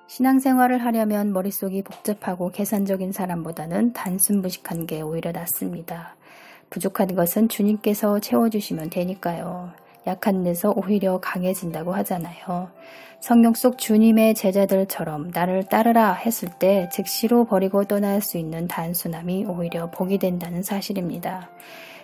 신앙생활을 하려면 머릿속이 복잡하고 계산적인 사람보다는 단순 무식한 게 오히려 낫습니다. 부족한 것은 주님께서 채워주시면 되니까요. 약한 데서 오히려 강해진다고 하잖아요. 성경 속 주님의 제자들처럼 나를 따르라 했을 때 즉시로 버리고 떠날 수 있는 단순함이 오히려 복이 된다는 사실입니다.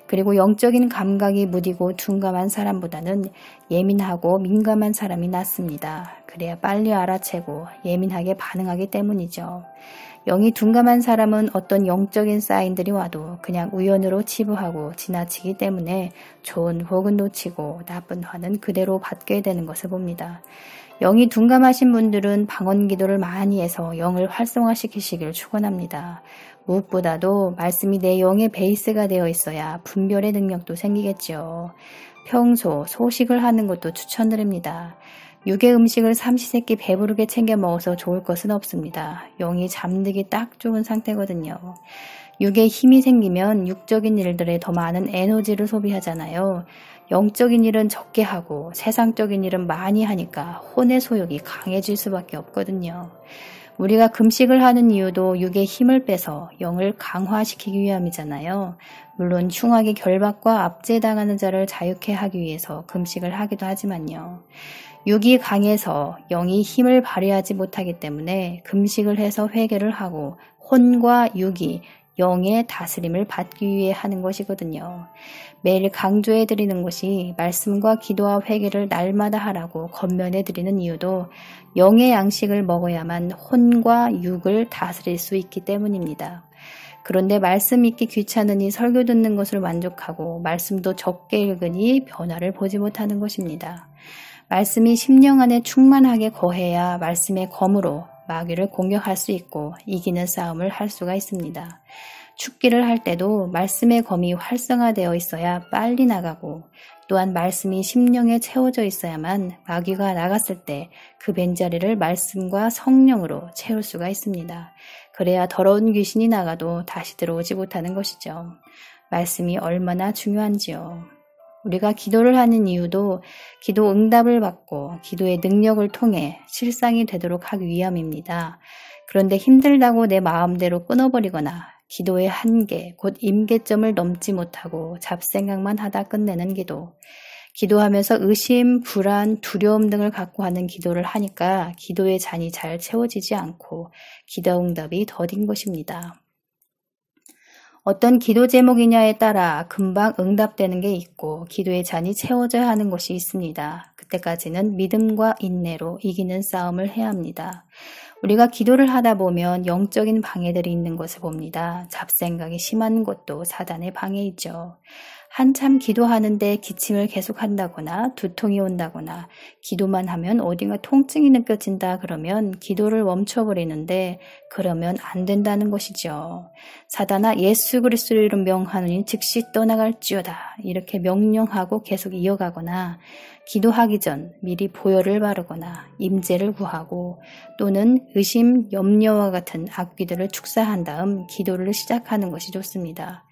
그리고 영적인 감각이 무디고 둔감한 사람보다는 예민하고 민감한 사람이 낫습니다. 그래야 빨리 알아채고 예민하게 반응하기 때문이죠. 영이 둔감한 사람은 어떤 영적인 사인들이 와도 그냥 우연으로 치부하고 지나치기 때문에 좋은 복은 놓치고 나쁜 화는 그대로 받게 되는 것을 봅니다. 영이 둔감하신 분들은 방언 기도를 많이 해서 영을 활성화시키시기를 축원합니다. 무엇보다도 말씀이 내 영의 베이스가 되어 있어야 분별의 능력도 생기겠죠. 평소 소식을 하는 것도 추천드립니다. 육의 음식을 삼시세끼 배부르게 챙겨 먹어서 좋을 것은 없습니다. 영이 잠들기 딱 좋은 상태거든요. 육에 힘이 생기면 육적인 일들에 더 많은 에너지를 소비하잖아요. 영적인 일은 적게 하고 세상적인 일은 많이 하니까 혼의 소욕이 강해질 수밖에 없거든요. 우리가 금식을 하는 이유도 육의 힘을 빼서 영을 강화시키기 위함이잖아요. 물론 흉악의 결박과 압제당하는 자를 자유케 하기 위해서 금식을 하기도 하지만요. 육이 강해서 영이 힘을 발휘하지 못하기 때문에 금식을 해서 회개를 하고 혼과 육이 영의 다스림을 받기 위해 하는 것이거든요. 매일 강조해 드리는 것이 말씀과 기도와 회개를 날마다 하라고 권면해 드리는 이유도 영의 양식을 먹어야만 혼과 육을 다스릴 수 있기 때문입니다. 그런데 말씀 읽기 귀찮으니 설교 듣는 것으로 만족하고 말씀도 적게 읽으니 변화를 보지 못하는 것입니다. 말씀이 심령 안에 충만하게 거해야 말씀의 검으로 마귀를 공격할 수 있고 이기는 싸움을 할 수가 있습니다. 축기를 할 때도 말씀의 검이 활성화되어 있어야 빨리 나가고 또한 말씀이 심령에 채워져 있어야만 마귀가 나갔을 때 그 빈자리를 말씀과 성령으로 채울 수가 있습니다. 그래야 더러운 귀신이 나가도 다시 들어오지 못하는 것이죠. 말씀이 얼마나 중요한지요. 우리가 기도를 하는 이유도 기도 응답을 받고 기도의 능력을 통해 실상이 되도록 하기 위함입니다. 그런데 힘들다고 내 마음대로 끊어버리거나 기도의 한계, 곧 임계점을 넘지 못하고 잡생각만 하다 끝내는 기도, 기도하면서 의심, 불안, 두려움 등을 갖고 하는 기도를 하니까 기도의 잔이 잘 채워지지 않고 기도 응답이 더딘 것입니다. 어떤 기도 제목이냐에 따라 금방 응답되는 게 있고 기도의 잔이 채워져야 하는 것이 있습니다. 그때까지는 믿음과 인내로 이기는 싸움을 해야 합니다. 우리가 기도를 하다 보면 영적인 방해들이 있는 것을 봅니다. 잡생각이 심한 것도 사단의 방해이죠. 한참 기도하는데 기침을 계속한다거나 두통이 온다거나 기도만 하면 어딘가 통증이 느껴진다 그러면 기도를 멈춰버리는데 그러면 안 된다는 것이죠. 사단아 예수 그리스도를 이름 명하노니 즉시 떠나갈지어다 이렇게 명령하고 계속 이어가거나 기도하기 전 미리 보혈을 바르거나 임재를 구하고 또는 의심, 염려와 같은 악귀들을 축사한 다음 기도를 시작하는 것이 좋습니다.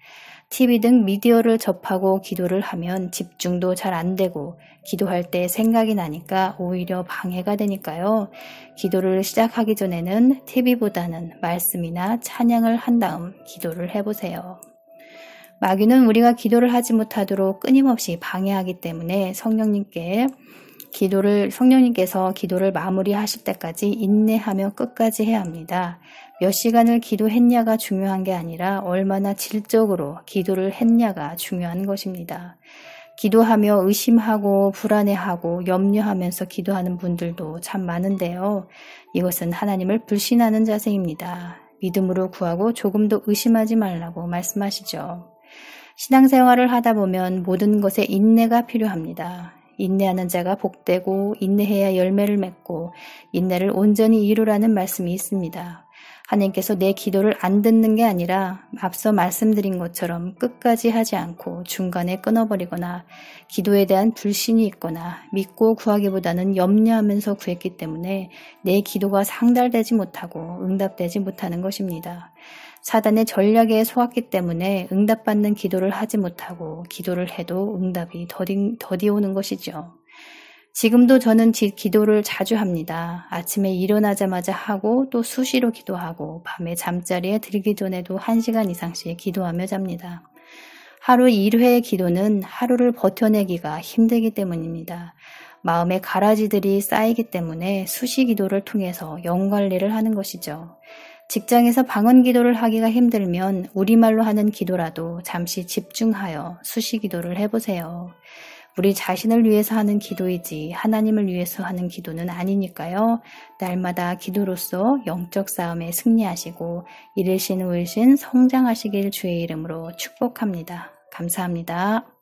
TV 등 미디어를 접하고 기도를 하면 집중도 잘 안 되고 기도할 때 생각이 나니까 오히려 방해가 되니까요. 기도를 시작하기 전에는 TV보다는 말씀이나 찬양을 한 다음 기도를 해보세요. 마귀는 우리가 기도를 하지 못하도록 끊임없이 방해하기 때문에 성령님께서 기도를 마무리하실 때까지 인내하며 끝까지 해야 합니다. 몇 시간을 기도했냐가 중요한 게 아니라 얼마나 질적으로 기도를 했냐가 중요한 것입니다. 기도하며 의심하고 불안해하고 염려하면서 기도하는 분들도 참 많은데요. 이것은 하나님을 불신하는 자세입니다. 믿음으로 구하고 조금도 의심하지 말라고 말씀하시죠. 신앙생활을 하다 보면 모든 것에 인내가 필요합니다. 인내하는 자가 복되고 인내해야 열매를 맺고 인내를 온전히 이루라는 말씀이 있습니다. 하나님께서 내 기도를 안 듣는 게 아니라 앞서 말씀드린 것처럼 끝까지 하지 않고 중간에 끊어버리거나 기도에 대한 불신이 있거나 믿고 구하기보다는 염려하면서 구했기 때문에 내 기도가 상달되지 못하고 응답되지 못하는 것입니다. 사단의 전략에 속았기 때문에 응답받는 기도를 하지 못하고 기도를 해도 응답이 더디 오는 것이죠. 지금도 저는 기도를 자주 합니다. 아침에 일어나자마자 하고 또 수시로 기도하고 밤에 잠자리에 들기 전에도 1시간 이상씩 기도하며 잡니다. 하루 1회의 기도는 하루를 버텨내기가 힘들기 때문입니다. 마음의 가라지들이 쌓이기 때문에 수시 기도를 통해서 영 관리를 하는 것이죠. 직장에서 방언 기도를 하기가 힘들면 우리말로 하는 기도라도 잠시 집중하여 수시 기도를 해보세요. 우리 자신을 위해서 하는 기도이지 하나님을 위해서 하는 기도는 아니니까요. 날마다 기도로서 영적 싸움에 승리하시고 이르신 울신 성장하시길 주의 이름으로 축복합니다. 감사합니다.